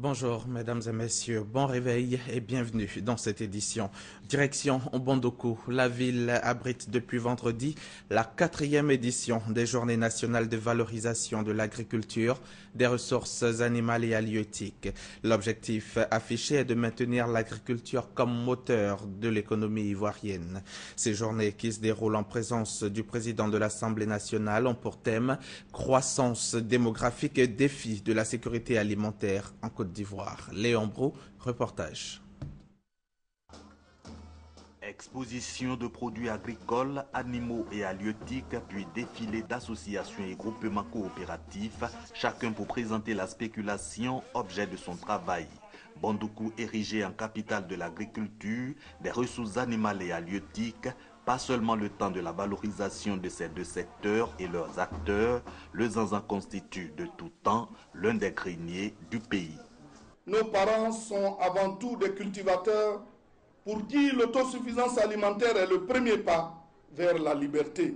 Bonjour mesdames et messieurs, bon réveil et bienvenue dans cette édition. Direction Mbondoukou, la ville abrite depuis vendredi la 4e édition des Journées nationales de valorisation de l'agriculture, des ressources animales et halieutiques. L'objectif affiché est de maintenir l'agriculture comme moteur de l'économie ivoirienne. Ces journées qui se déroulent en présence du président de l'Assemblée nationale ont pour thème croissance démographique et défis de la sécurité alimentaire en Côte d'Ivoire. Léon Brou, reportage. Exposition de produits agricoles, animaux et halieutiques, puis défilé d'associations et groupements coopératifs, chacun pour présenter la spéculation, objet de son travail. Mbondoukou érigé en capitale de l'agriculture, des ressources animales et halieutiques, pas seulement le temps de la valorisation de ces deux secteurs et leurs acteurs, le Zanzan constitue de tout temps l'un des greniers du pays. Nos parents sont avant tout des cultivateurs pour qui l'autosuffisance alimentaire est le premier pas vers la liberté.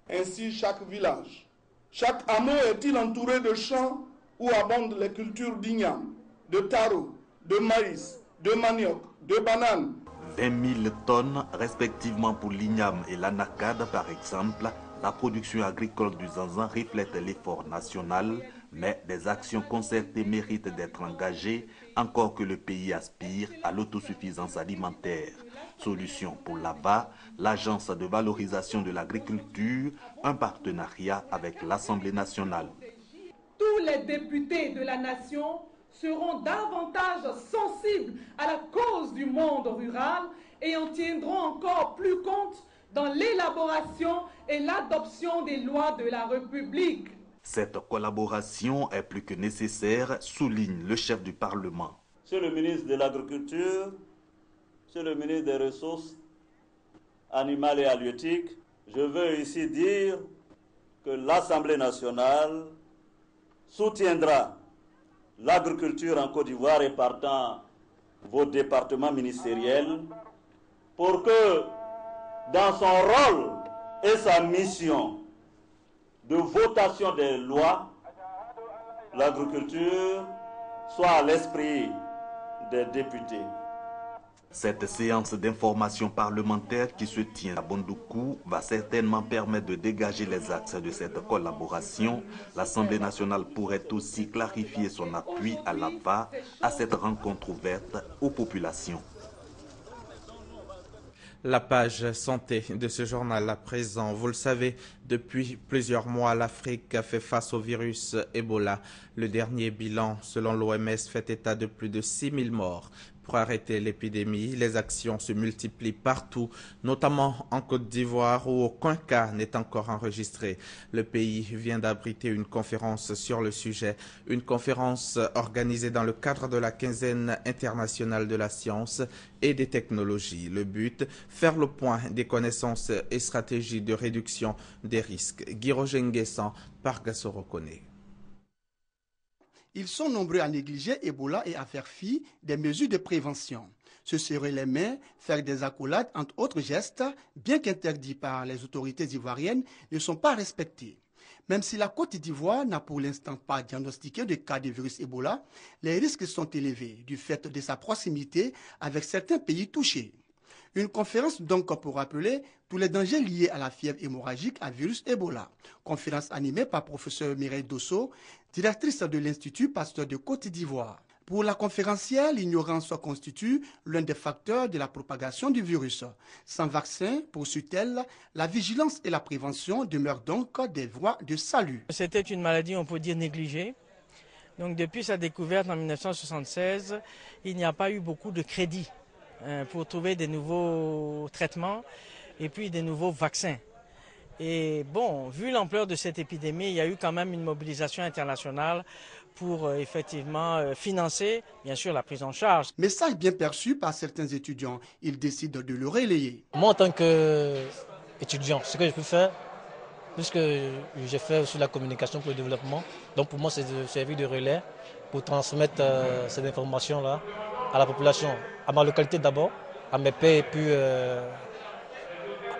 Ainsi, chaque village, chaque hameau est-il entouré de champs où abondent les cultures d'igname, de taro, de maïs, de manioc, de bananes. 20 000 tonnes, respectivement pour l'igname et l'anacade par exemple. La production agricole du Zanzan reflète l'effort national, mais des actions concertées méritent d'être engagées, encore que le pays aspire à l'autosuffisance alimentaire. Solution pour l'AVA, l'Agence de valorisation de l'agriculture, un partenariat avec l'Assemblée nationale. Tous les députés de la nation seront davantage sensibles à la cause du monde rural et en tiendront encore plus compte dans l'élaboration et l'adoption des lois de la République. Cette collaboration est plus que nécessaire, souligne le chef du Parlement. Monsieur le ministre de l'Agriculture, Monsieur le ministre des Ressources animales et halieutiques, je veux ici dire que l'Assemblée nationale soutiendra l'agriculture en Côte d'Ivoire et partant vos départements ministériels pour que dans son rôle et sa mission de votation des lois, l'agriculture soit à l'esprit des députés. Cette séance d'information parlementaire qui se tient à Mbondoukou va certainement permettre de dégager les axes de cette collaboration. L'Assemblée nationale pourrait aussi clarifier son appui à l'AVA, à cette rencontre ouverte aux populations. La page santé de ce journal à présent. Vous le savez, depuis plusieurs mois, l'Afrique fait face au virus Ebola. Le dernier bilan, selon l'OMS, fait état de plus de 6 000 morts. Pour arrêter l'épidémie, les actions se multiplient partout, notamment en Côte d'Ivoire où aucun cas n'est encore enregistré. Le pays vient d'abriter une conférence sur le sujet, une conférence organisée dans le cadre de la quinzaine internationale de la science et des technologies. Le but, faire le point des connaissances et stratégies de réduction des risques. Guy-Roger Nguessan, Parc Sorokone. Ils sont nombreux à négliger Ebola et à faire fi des mesures de prévention. Se serrer les mains, faire des accolades, entre autres gestes, bien qu'interdits par les autorités ivoiriennes, ne sont pas respectés. Même si la Côte d'Ivoire n'a pour l'instant pas diagnostiqué de cas de virus Ebola, les risques sont élevés du fait de sa proximité avec certains pays touchés. Une conférence donc pour rappeler tous les dangers liés à la fièvre hémorragique à virus Ebola. Conférence animée par professeur Mireille Dosso, directrice de l'Institut Pasteur de Côte d'Ivoire. Pour la conférencière, l'ignorance constitue l'un des facteurs de la propagation du virus. Sans vaccin, poursuit-elle, la vigilance et la prévention demeurent donc des voies de salut. C'était une maladie, on peut dire, négligée. Donc depuis sa découverte en 1976, il n'y a pas eu beaucoup de crédit pour trouver des nouveaux traitements et puis des nouveaux vaccins. Et bon, vu l'ampleur de cette épidémie, il y a eu quand même une mobilisation internationale pour effectivement financer, bien sûr, la prise en charge. Message bien perçu par certains étudiants. Ils décident de le relayer. Moi, en tant qu'étudiant, ce que je peux faire, puisque j'ai fait aussi la communication pour le développement, donc pour moi, c'est de servir de relais pour transmettre cette information-là à la population, à ma localité d'abord, à mes pairs et puis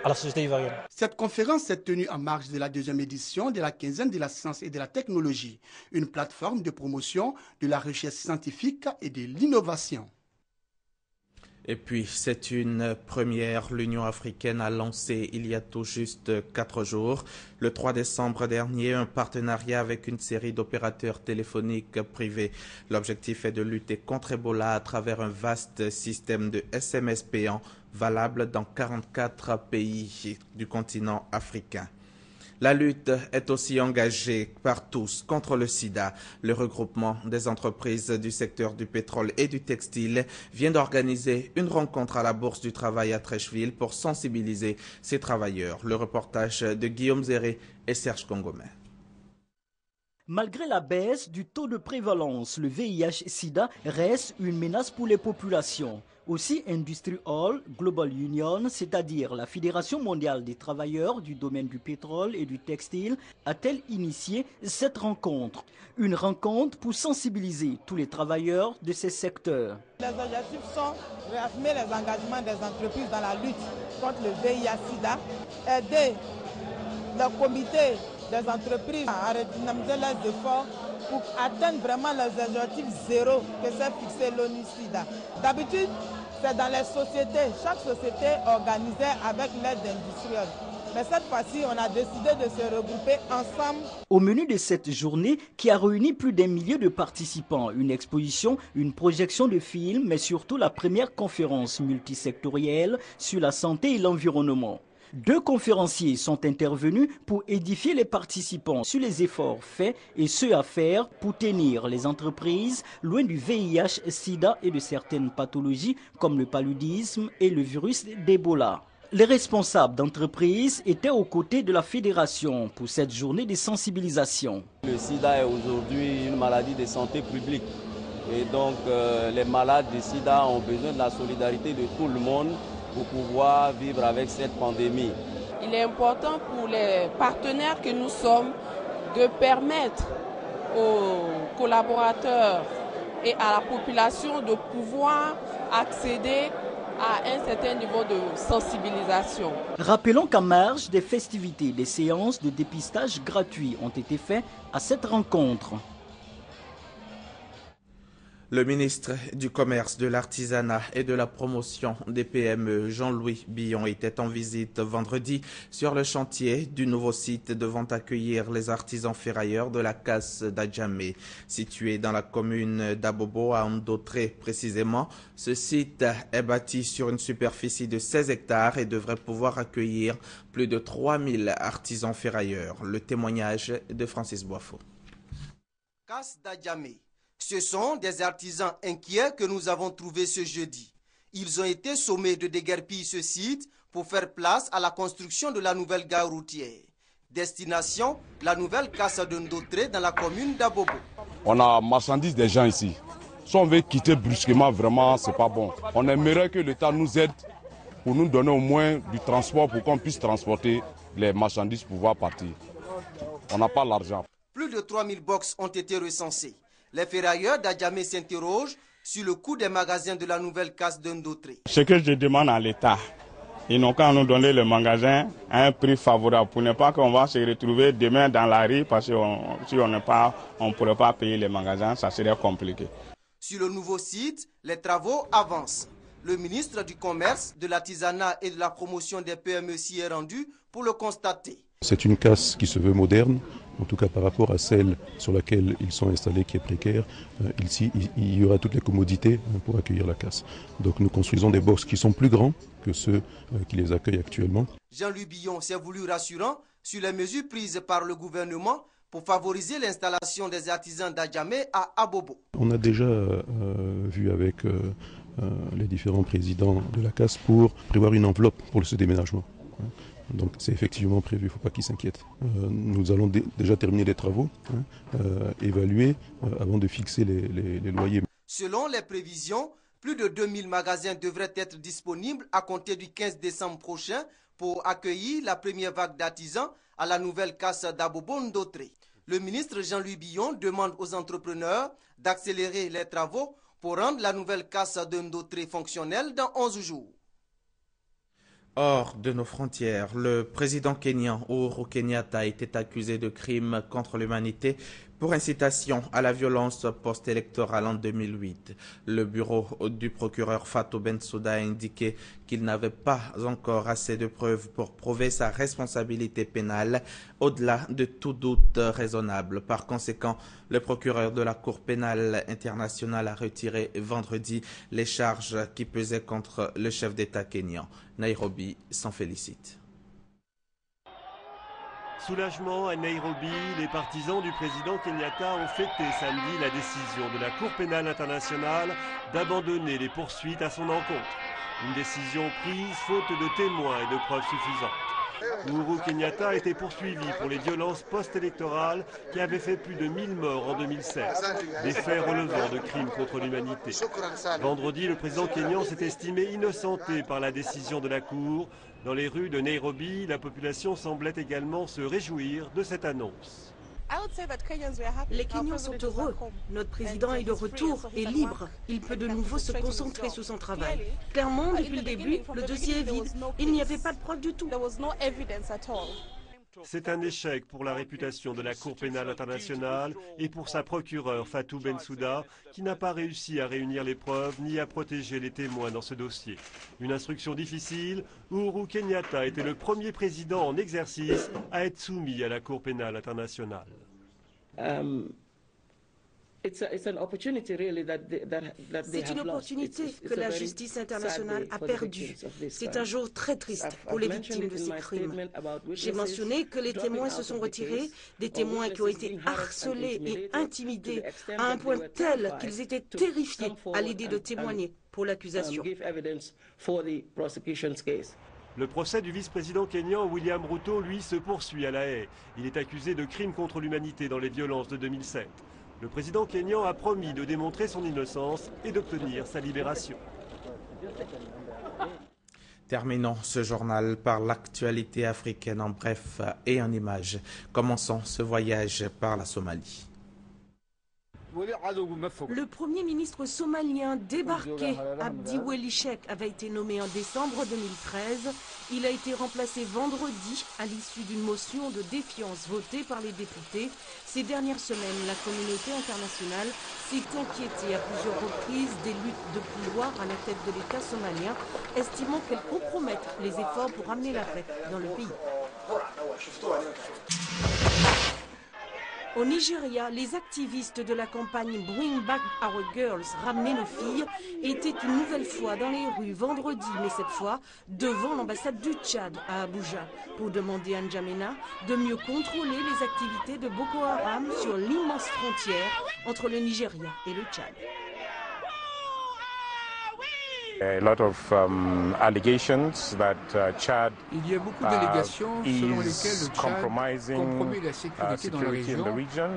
à la société ivoirienne. Cette conférence s'est tenue en marge de la 2e édition de la quinzaine de la science et de la technologie, une plateforme de promotion de la recherche scientifique et de l'innovation. Et puis, c'est une première. L'Union africaine a lancé il y a tout juste 4 jours, le 3 décembre dernier, un partenariat avec une série d'opérateurs téléphoniques privés. L'objectif est de lutter contre Ebola à travers un vaste système de SMS payants valable dans 44 pays du continent africain. La lutte est aussi engagée par tous contre le sida. Le regroupement des entreprises du secteur du pétrole et du textile vient d'organiser une rencontre à la Bourse du Travail à Treichville pour sensibiliser ces travailleurs. Le reportage de Guillaume Zéré et Serge Congomé. Malgré la baisse du taux de prévalence, le VIH-Sida reste une menace pour les populations. Aussi, Industry All Global Union, c'est-à-dire la Fédération mondiale des travailleurs du domaine du pétrole et du textile, a-t-elle initié cette rencontre. Une rencontre pour sensibiliser tous les travailleurs de ces secteurs. Les objectifs sont de réaffirmer les engagements des entreprises dans la lutte contre le VIH-Sida, aider le comité des entreprises à redynamiser leurs efforts pour atteindre vraiment les objectifs zéro que s'est fixé l'ONU-SIDA. D'habitude, c'est dans les sociétés, chaque société organisée avec l'aide industrielle. Mais cette fois-ci, on a décidé de se regrouper ensemble. Au menu de cette journée, qui a réuni plus d'1 millier de participants, une exposition, une projection de films, mais surtout la première conférence multisectorielle sur la santé et l'environnement. 2 conférenciers sont intervenus pour édifier les participants sur les efforts faits et ceux à faire pour tenir les entreprises loin du VIH, SIDA et de certaines pathologies comme le paludisme et le virus d'Ebola. Les responsables d'entreprises étaient aux côtés de la fédération pour cette journée de sensibilisation. Le sida est aujourd'hui une maladie de santé publique et donc les malades du sida ont besoin de la solidarité de tout le monde pour pouvoir vivre avec cette pandémie. Il est important pour les partenaires que nous sommes de permettre aux collaborateurs et à la population de pouvoir accéder à un certain niveau de sensibilisation. Rappelons qu'en marge des festivités, des séances de dépistage gratuits ont été faites à cette rencontre. Le ministre du Commerce, de l'Artisanat et de la Promotion des PME, Jean-Louis Billon, était en visite vendredi sur le chantier du nouveau site devant accueillir les artisans ferrailleurs de la casse d'Adjamé. Situé dans la commune d'Abobo, à Ndotré précisément, ce site est bâti sur une superficie de 16 hectares et devrait pouvoir accueillir plus de 3000 artisans ferrailleurs. Le témoignage de Francis Boifo. Casse d'Adjamé. Ce sont des artisans inquiets que nous avons trouvés ce jeudi. Ils ont été sommés de déguerpir ce site pour faire place à la construction de la nouvelle gare routière. Destination, la nouvelle casse de Ndotré dans la commune d'Abobo. On a marchandises des gens ici. Si on veut quitter brusquement, vraiment, c'est pas bon. On aimerait que l'État nous aide pour nous donner au moins du transport pour qu'on puisse transporter les marchandises pour pouvoir partir. On n'a pas l'argent. Plus de 3000 box ont été recensés. Les ferrailleurs d'Adjamé s'interrogent sur le coût des magasins de la nouvelle casse de Ndotré. Ce que je demande à l'État, ils n'ont qu'à nous donner le magasin à un prix favorable pour ne pas qu'on va se retrouver demain dans la rue parce que si on ne pourrait pas payer les magasins, ça serait compliqué. Sur le nouveau site, les travaux avancent. Le ministre du Commerce, de l'Artisanat et de la Promotion des PME s'y est rendu pour le constater. C'est une casse qui se veut moderne, en tout cas par rapport à celle sur laquelle ils sont installés, qui est précaire. Ici, il y aura toutes les commodités pour accueillir la casse. Donc nous construisons des box qui sont plus grands que ceux qui les accueillent actuellement. Jean-Louis Billon s'est voulu rassurant sur les mesures prises par le gouvernement pour favoriser l'installation des artisans d'Adjamé à Abobo. On a déjà vu avec les différents présidents de la casse pour prévoir une enveloppe pour ce déménagement. Donc c'est effectivement prévu, il ne faut pas qu'ils s'inquiètent. Nous allons déjà terminer les travaux, évaluer avant de fixer les loyers. Selon les prévisions, plus de 2000 magasins devraient être disponibles à compter du 15 décembre prochain pour accueillir la première vague d'artisans à la nouvelle casse d'Abobo Ndotré. Le ministre Jean-Louis Billon demande aux entrepreneurs d'accélérer les travaux pour rendre la nouvelle casse de Ndotré fonctionnelle dans 11 jours. Hors de nos frontières, le président kényan Uhuru Kenyatta était accusé de crimes contre l'humanité pour incitation à la violence post-électorale en 2008. Le bureau du procureur Fatou Bensouda a indiqué qu'il n'avait pas encore assez de preuves pour prouver sa responsabilité pénale au-delà de tout doute raisonnable. Par conséquent, le procureur de la Cour pénale internationale a retiré vendredi les charges qui pesaient contre le chef d'État kényan. Nairobi s'en félicite. Soulagement à Nairobi, les partisans du président Kenyatta ont fêté samedi la décision de la Cour pénale internationale d'abandonner les poursuites à son encontre. Une décision prise faute de témoins et de preuves suffisantes. Uhuru Kenyatta a été poursuivi pour les violences post-électorales qui avaient fait plus de 1000 morts en 2016, des faits relevant de crimes contre l'humanité. Vendredi, le président kényan s'est estimé innocenté par la décision de la Cour. Dans les rues de Nairobi, la population semblait également se réjouir de cette annonce. Les Kenyans sont heureux. Notre président est de retour et libre. Il peut de nouveau se concentrer sur son travail. Clairement, depuis le début, le dossier est vide. Il n'y avait pas de preuve du tout. C'est un échec pour la réputation de la Cour pénale internationale et pour sa procureure Fatou Bensouda, qui n'a pas réussi à réunir les preuves ni à protéger les témoins dans ce dossier. Une instruction difficile, Uhuru Kenyatta était le premier président en exercice à être soumis à la Cour pénale internationale. C'est une opportunité que la justice internationale a perdue. C'est un jour très triste pour les victimes de ces crimes. J'ai mentionné que les témoins se sont retirés, des témoins qui ont été harcelés et intimidés à un point tel qu'ils étaient terrifiés à l'idée de témoigner pour l'accusation. Le procès du vice-président kényan William Ruto, lui, se poursuit à La Haye. Il est accusé de crimes contre l'humanité dans les violences de 2007. Le président kényan a promis de démontrer son innocence et d'obtenir sa libération. Terminons ce journal par l'actualité africaine en bref et en images. Commençons ce voyage par la Somalie. Le premier ministre somalien débarqué, Abdi Weli Sheikh, avait été nommé en décembre 2013. Il a été remplacé vendredi à l'issue d'une motion de défiance votée par les députés. Ces dernières semaines, la communauté internationale s'est inquiétée à plusieurs reprises des luttes de pouvoir à la tête de l'État somalien, estimant qu'elles compromettent les efforts pour amener la paix dans le pays. Au Nigeria, les activistes de la campagne Bring Back Our Girls, ramenez nos filles, étaient une nouvelle fois dans les rues vendredi, mais cette fois devant l'ambassade du Tchad à Abuja, pour demander à N'Djamena de mieux contrôler les activités de Boko Haram sur l'immense frontière entre le Nigeria et le Tchad. A lot of allegations that Chad Il y a beaucoup d'allégations selon lesquelles le Tchad compromet la sécurité dans la région,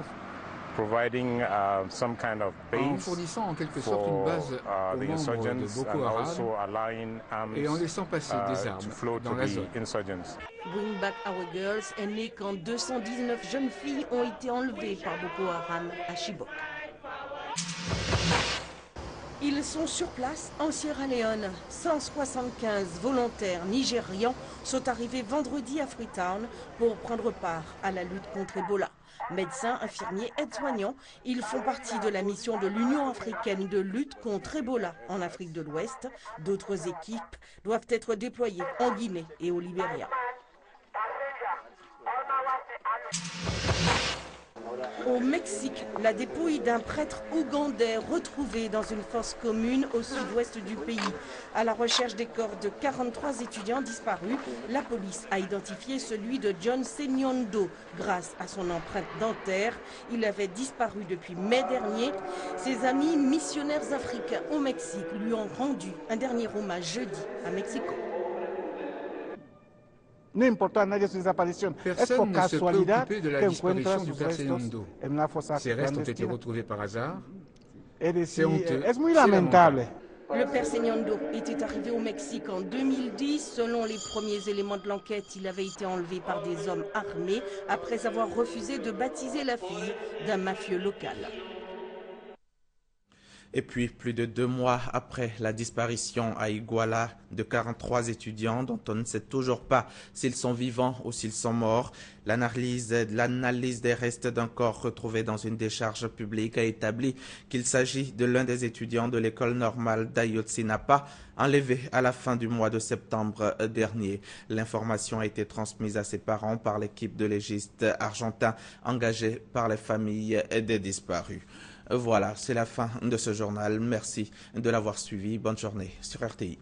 providing some kind of base en fournissant en quelque sorte une base aux membres de Boko Haram et en laissant passer des armes dans la zone. Bring Back Our Girls est né quand 219 jeunes filles ont été enlevées par Boko Haram à Chibok. Ils sont sur place en Sierra Leone. 175 volontaires nigérians sont arrivés vendredi à Freetown pour prendre part à la lutte contre Ebola. Médecins, infirmiers, aides-soignants, ils font partie de la mission de l'Union africaine de lutte contre Ebola en Afrique de l'Ouest. D'autres équipes doivent être déployées en Guinée et au Libéria. Au Mexique, la dépouille d'un prêtre ougandais retrouvé dans une fosse commune au sud-ouest du pays. À la recherche des corps de 43 étudiants disparus, la police a identifié celui de John Senyondo. Grâce à son empreinte dentaire, il avait disparu depuis mai dernier. Ses amis missionnaires africains au Mexique lui ont rendu un dernier hommage jeudi à Mexico. Personne ne s'est préoccupé de la disparition du père Senyondo. Ses restes ont été retrouvés par hasard. C'est honteux, c'est lamentable. Le père Senyondo était arrivé au Mexique en 2010. Selon les premiers éléments de l'enquête, il avait été enlevé par des hommes armés après avoir refusé de baptiser la fille d'un mafieux local. Et puis, plus de 2 mois après la disparition à Iguala de 43 étudiants dont on ne sait toujours pas s'ils sont vivants ou s'ils sont morts, l'analyse des restes d'un corps retrouvé dans une décharge publique a établi qu'il s'agit de l'un des étudiants de l'école normale d'Ayotzinapa, enlevé à la fin du mois de septembre dernier. L'information a été transmise à ses parents par l'équipe de légistes argentins engagée par les familles des disparus. Voilà, c'est la fin de ce journal. Merci de l'avoir suivi. Bonne journée sur RTI.